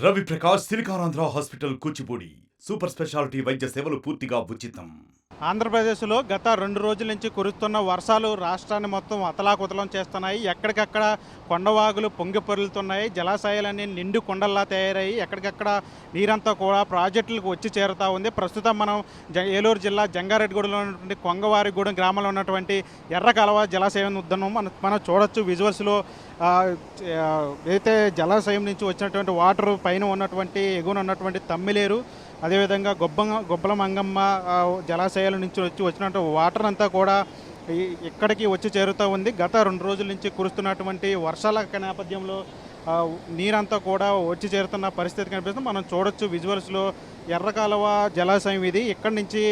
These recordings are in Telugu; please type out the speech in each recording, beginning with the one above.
Ravi Prakash Siliconandhra hospital Kuchipudi super speciality వైద్య సేవలు పూర్తిగా ఉచితం. ఆంధ్రప్రదేశ్లో గత 2 రోజుల నుంచి కురుస్తున్న వర్షాలు రాష్ట్రాన్ని మొత్తం అతలాకుతలం చేస్తున్నాయి. ఎక్కడికక్కడ కొండవాగులు పొంగి పొర్లుతున్నాయి. జలాశయాలన్నీ నిండు కొండల్లా తయారయ్యి ఎక్కడికక్కడ నీరంతా కూడా ప్రాజెక్టులకు వచ్చి చేరుతూ ఉంది. ప్రస్తుతం మనం ఏలూరు జిల్లా జంగారెడ్డిగూడలో ఉన్నటువంటి కొంగవారిగూడెం గ్రామంలో ఉన్నటువంటి ఎర్రకాలువ జలాశయం ఉద్యమం మనం చూడొచ్చు విజువల్స్లో. అయితే జలాశయం నుంచి వచ్చినటువంటి వాటర్ పైన ఉన్నటువంటి ఎగువన ఉన్నటువంటి తమ్మిలేరు, అదేవిధంగా గొబ్బల మంగమ్మ జలాశయాల నుంచి వచ్చినటువంటి వాటర్ అంతా కూడా ఇక్కడికి వచ్చి చేరుతూ ఉంది. గత 2 రోజుల నుంచి కురుస్తున్నటువంటి వర్షాల నేపథ్యంలో నీరంతా కూడా వచ్చి చేరుతున్న పరిస్థితి కనిపిస్తుంది. మనం చూడొచ్చు విజువల్స్లో. ఎర్రకాలువ జలాశయం ఇది. ఇక్కడి నుంచి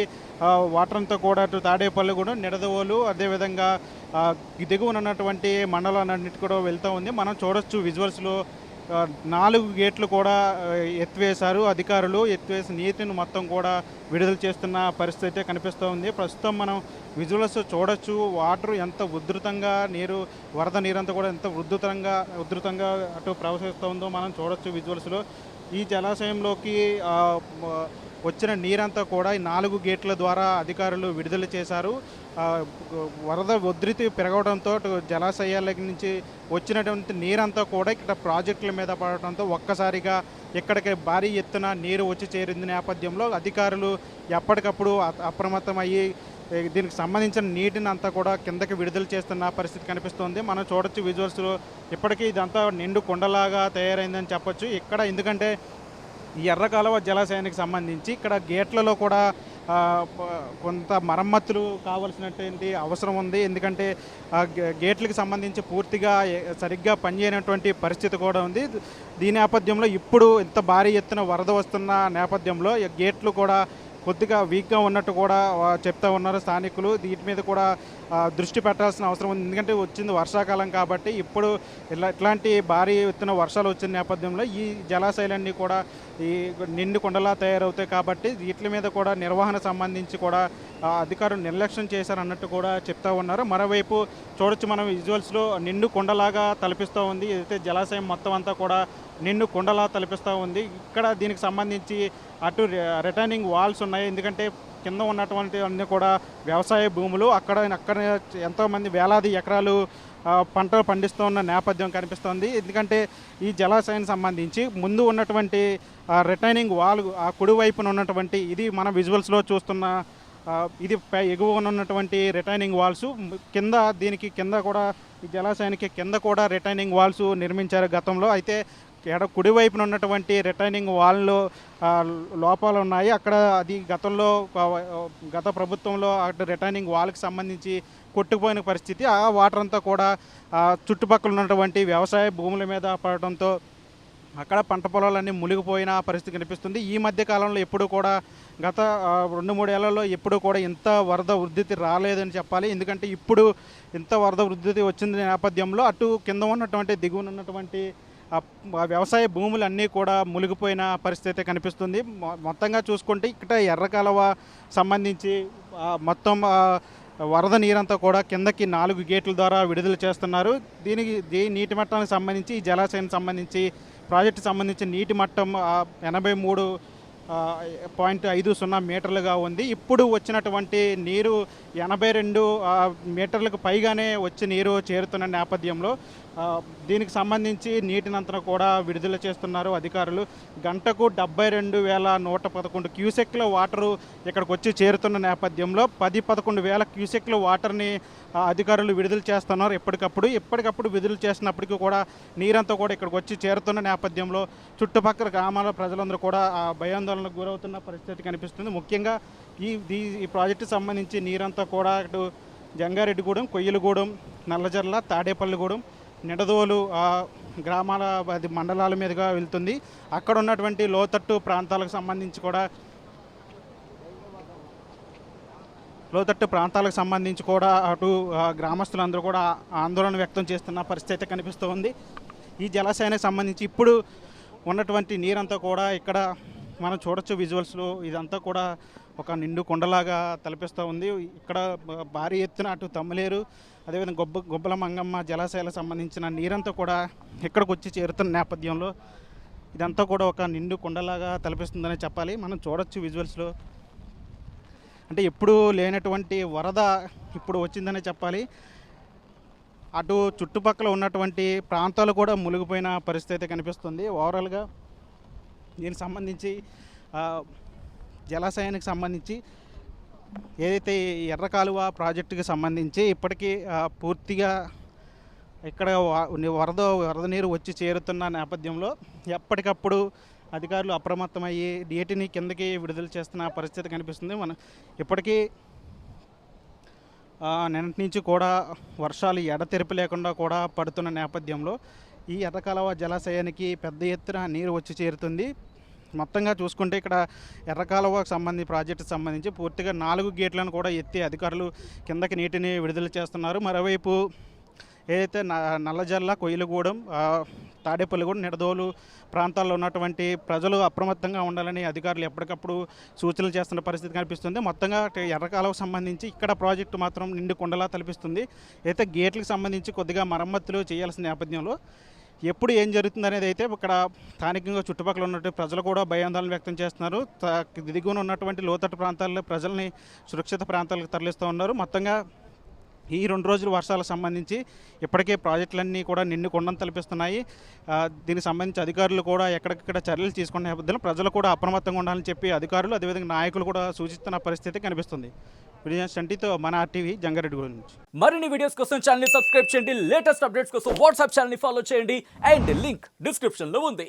వాటర్ అంతా కూడా అటు తాడేపల్లిగూడెం, నిడదవోలు, అదేవిధంగా దిగువన ఉన్నటువంటి మండలాలన్నిటి కూడా వెళ్తూ ఉంది. మనం చూడొచ్చు విజువల్స్లో. 4 గేట్లు కూడా ఎత్తివేశారు అధికారులు. ఎత్తివేసి నీటిని మొత్తం కూడా విడుదల చేస్తున్న పరిస్థితి కనిపిస్తూ ఉంది. ప్రస్తుతం మనం విజువల్స్ చూడొచ్చు. వాటర్ ఎంత ఉధృతంగా వరద నీరంతా కూడా ఎంత ఉధృతంగా అటు ప్రవహిస్తూ ఉందో మనం చూడొచ్చు విజువల్స్లో. ఈ జలాశయంలోకి వచ్చిన నీరంతా కూడా ఈ 4 గేట్ల ద్వారా అధికారులు విడుదల చేశారు. వరద ఉధృతి పెరగడంతో జలాశయాల నుంచి వచ్చినటువంటి నీరంతా కూడా ఇక్కడ ప్రాజెక్టుల మీద పడటంతో ఒక్కసారిగా ఇక్కడికి భారీ ఎత్తున నీరు వచ్చి చేరింది నేపథ్యంలో అధికారులు ఎప్పటికప్పుడు అప్రమత్తమయ్యి దీనికి సంబంధించిన నీటిని అంతా కూడా కిందకి విడుదల చేస్తున్న పరిస్థితి కనిపిస్తుంది. మనం చూడొచ్చు విజువల్స్లో. ఇప్పటికీ ఇదంతా నిండు కొండలాగా తయారైందని చెప్పొచ్చు ఇక్కడ. ఎందుకంటే ఈ ఎర్రకాలువ జలాశయానికి సంబంధించి ఇక్కడ గేట్లలో కూడా కొంత మరమ్మతులు కావాల్సినటువంటి అవసరం ఉంది. ఎందుకంటే గేట్లకు సంబంధించి పూర్తిగా సరిగ్గా పనిచేయనటువంటి పరిస్థితి కూడా ఉంది. దీని నేపథ్యంలో ఇప్పుడు ఇంత భారీ ఎత్తున వరద వస్తున్న నేపథ్యంలో గేట్లు కూడా కొద్దిగా వీక్గా ఉన్నట్టు కూడా చెప్తా ఉన్నారు స్థానికులు. వీటి మీద కూడా దృష్టి పెట్టాల్సిన అవసరం ఉంది. ఎందుకంటే వచ్చింది వర్షాకాలం కాబట్టి ఇప్పుడు ఇట్లాంటి భారీ ఎత్తున వర్షాలు వచ్చిన నేపథ్యంలో ఈ జలాశయాలన్నీ కూడా ఈ నిండు కొండలా తయారవుతాయి కాబట్టి వీటి మీద కూడా నిర్వహణ సంబంధించి కూడా అధికారులు నిర్లక్ష్యం చేశారన్నట్టు కూడా చెప్తా ఉన్నారు. మరోవైపు చూడొచ్చు మనం విజువల్స్లో నిండు కొండలాగా తలపిస్తూ ఉంది. ఏదైతే జలాశయం మొత్తం అంతా కూడా నిండు కొండలా తలపిస్తూ ఉంది. ఇక్కడ దీనికి సంబంధించి అటు రిటర్నింగ్ వాల్స్ ఉన్నాయి. ఎందుకంటే కింద ఉన్నటువంటి అన్నీ కూడా వ్యవసాయ భూములు. అక్కడ ఎంతోమంది వేలాది ఎకరాలు పంటలు పండిస్తూ ఉన్న నేపథ్యం కనిపిస్తోంది. ఎందుకంటే ఈ జలాశయానికి సంబంధించి ముందు ఉన్నటువంటి రిటైనింగ్ వాల్ ఆ కుడివైపున ఉన్నటువంటి ఇది మన విజువల్స్లో చూస్తున్న ఇది ఎగువన ఉన్నటువంటి రిటైనింగ్ వాల్స్. దీనికి కింద కూడా ఈ జలాశయానికి కింద కూడా రిటైనింగ్ వాల్స్ నిర్మించారు గతంలో. అయితే కుడివైపున ఉన్నటువంటి రిటైనింగ్ వాల్లో లోపాలు ఉన్నాయి. అక్కడ అది గత ప్రభుత్వంలో అటు రిటైనింగ్ వాల్కి సంబంధించి కొట్టుకుపోయిన పరిస్థితి. ఆ వాటర్ అంతా కూడా చుట్టుపక్కల ఉన్నటువంటి వ్యవసాయ భూముల మీద పడటంతో అక్కడ పంట పొలాలన్నీ మునిగిపోయిన పరిస్థితి కనిపిస్తుంది. ఈ మధ్య కాలంలో ఎప్పుడు కూడా గత 2-3 ఏళ్లలో ఎప్పుడు కూడా ఇంత వరద ఉధృతి రాలేదని చెప్పాలి. ఎందుకంటే ఇప్పుడు ఇంత వరద ఉధృతి వచ్చిన నేపథ్యంలో అటు కింద ఉన్నటువంటి దిగువన ఉన్నటువంటి వ్యవసాయ భూములన్నీ కూడా మునిగిపోయిన పరిస్థితి కనిపిస్తుంది. మొత్తంగా చూసుకుంటే ఇక్కడ ఎర్రకాలువ సంబంధించి మొత్తం వరద నీరంతా కూడా కిందకి 4 గేట్ల ద్వారా విడుదల చేస్తున్నారు. నీటి మట్టానికి సంబంధించి ఈ జలాశయానికి సంబంధించి ప్రాజెక్టు సంబంధించి నీటి మట్టం 83.50 మీటర్లుగా ఉంది. ఇప్పుడు వచ్చినటువంటి నీరు 82 మీటర్లకు పైగానే వచ్చి నీరు చేరుతున్న నేపథ్యంలో దీనికి సంబంధించి నీటినంతా కూడా విడుదల చేస్తున్నారు అధికారులు. గంటకు 72,111 క్యూసెక్ల వాటరు ఇక్కడికి వచ్చి చేరుతున్న నేపథ్యంలో 10-11 క్యూసెక్ల వాటర్ని అధికారులు విడుదల చేస్తున్నారు ఎప్పటికప్పుడు విడుదల చేసినప్పటికీ కూడా నీరంతా కూడా ఇక్కడికి వచ్చి చేరుతున్న నేపథ్యంలో చుట్టుపక్కల గ్రామాల ప్రజలందరూ కూడా భయాందోళనకు గురవుతున్న పరిస్థితి కనిపిస్తుంది. ముఖ్యంగా ఈ ప్రాజెక్టు సంబంధించి నీరంతా కూడా ఇటు జంగారెడ్డిగూడెం, కొయ్యలగూడెం, నల్లజర్ల, తాడేపల్లిగూడెం, నిడదవోలు గ్రామాల మండలాల మీదుగా వెళ్తుంది. అక్కడ ఉన్నటువంటి లోతట్టు ప్రాంతాలకు సంబంధించి కూడా అటు గ్రామస్తులందరూ కూడా ఆందోళన వ్యక్తం చేస్తున్న పరిస్థితి కనిపిస్తూ ఉంది. ఈ జలాశయానికి సంబంధించి ఇప్పుడు ఉన్నటువంటి నీరంతా కూడా ఇక్కడ మనం చూడొచ్చు విజువల్స్లో. ఇదంతా కూడా ఒక నిండు కొండలాగా తలపిస్తూ ఉంది. ఇక్కడ భారీ ఎత్తున అటు తమ్మిలేరు, అదేవిధంగా గొబ్బల మంగమ్మ జలాశయాలకు సంబంధించిన నీరంతా కూడా ఇక్కడికి వచ్చి చేరుతున్న నేపథ్యంలో ఇదంతా కూడా ఒక నిండు కుండలాగా తలపిస్తుందని చెప్పాలి. మనం చూడొచ్చు విజువల్స్లో. అంటే ఎప్పుడూ లేనటువంటి వరద ఇప్పుడు వచ్చిందనే చెప్పాలి. అటు చుట్టుపక్కల ఉన్నటువంటి ప్రాంతాలు కూడా మునిగిపోయిన పరిస్థితి కనిపిస్తుంది. ఓవరాల్గా దీనికి సంబంధించి జలాశయానికి సంబంధించి ఏదైతే ఈ ఎర్ర కాలువ ప్రాజెక్టుకి సంబంధించి ఇప్పటికీ పూర్తిగా ఇక్కడ వరద నీరు వచ్చి చేరుతున్న నేపథ్యంలో ఎప్పటికప్పుడు అధికారులు అప్రమత్తమయ్యి నీటిని కిందకి విడుదల చేస్తున్న పరిస్థితి కనిపిస్తుంది. మనం ఇప్పటికీ నిన్నటి నుంచి కూడా వర్షాలు ఎడతెరిపి లేకుండా కూడా పడుతున్న నేపథ్యంలో ఈ ఎర్ర కాలువ జలాశయానికి పెద్ద ఎత్తున నీరు వచ్చి చేరుతుంది. మొత్తంగా చూసుకుంటే ఇక్కడ ఎర్ర కాలువకు సంబంధించి ప్రాజెక్టుకు సంబంధించి పూర్తిగా 4 గేట్లను కూడా ఎత్తి అధికారులు కిందకి నీటిని విడుదల చేస్తున్నారు. మరోవైపు ఏదైతే నల్లజల్ల, కొయ్యలగూడెం, తాడేపల్లిగూడెం, నిడదోలు ప్రాంతాల్లో ఉన్నటువంటి ప్రజలు అప్రమత్తంగా ఉండాలని అధికారులు ఎప్పటికప్పుడు సూచనలు చేస్తున్న పరిస్థితి కనిపిస్తుంది. మొత్తంగా ఎర్ర కాలువకు సంబంధించి ఇక్కడ ప్రాజెక్టు మాత్రం నిండు కుండలా తలపిస్తుంది. అయితే గేట్లకు సంబంధించి కొద్దిగా మరమ్మతులు చేయాల్సిన నేపథ్యంలో ఎప్పుడు ఏం జరుగుతుంది అనేది అయితే ఇక్కడ స్థానికంగా చుట్టుపక్కల ఉన్నటువంటి ప్రజలు కూడా భయాందోళన వ్యక్తం చేస్తున్నారు. దిగువన ఉన్నటువంటి లోతట్టు ప్రాంతాల్లో ప్రజల్ని సురక్షిత ప్రాంతాలకు తరలిస్తూ ఉన్నారు. మొత్తంగా ఈ 2 రోజుల వర్షాలకు సంబంధించి ఇప్పటికే ప్రాజెక్టులన్నీ కూడా నిండు కొండను తలపిస్తున్నాయి. దీనికి సంబంధించి అధికారులు కూడా ఎక్కడికక్కడ చర్యలు తీసుకున్న నేపథ్యంలో ప్రజలు కూడా అప్రమత్తంగా ఉండాలని చెప్పి అధికారులు అదేవిధంగా నాయకులు కూడా సూచిస్తున్న పరిస్థితి కనిపిస్తుంది. వీడియో మన ఆర్టీవీ జంగారెడ్డి గురించి. మరిన్ని వీడియోస్ కోసం ఛానల్ ని సబ్స్క్రైబ్ చేయండి. లేటెస్ట్ అప్డేట్స్ కోసం వాట్సాప్ ఛానల్ ని ఫాలో చేయండి. అండ్ లింక్ డిస్క్రిప్షన్ లో ఉంది.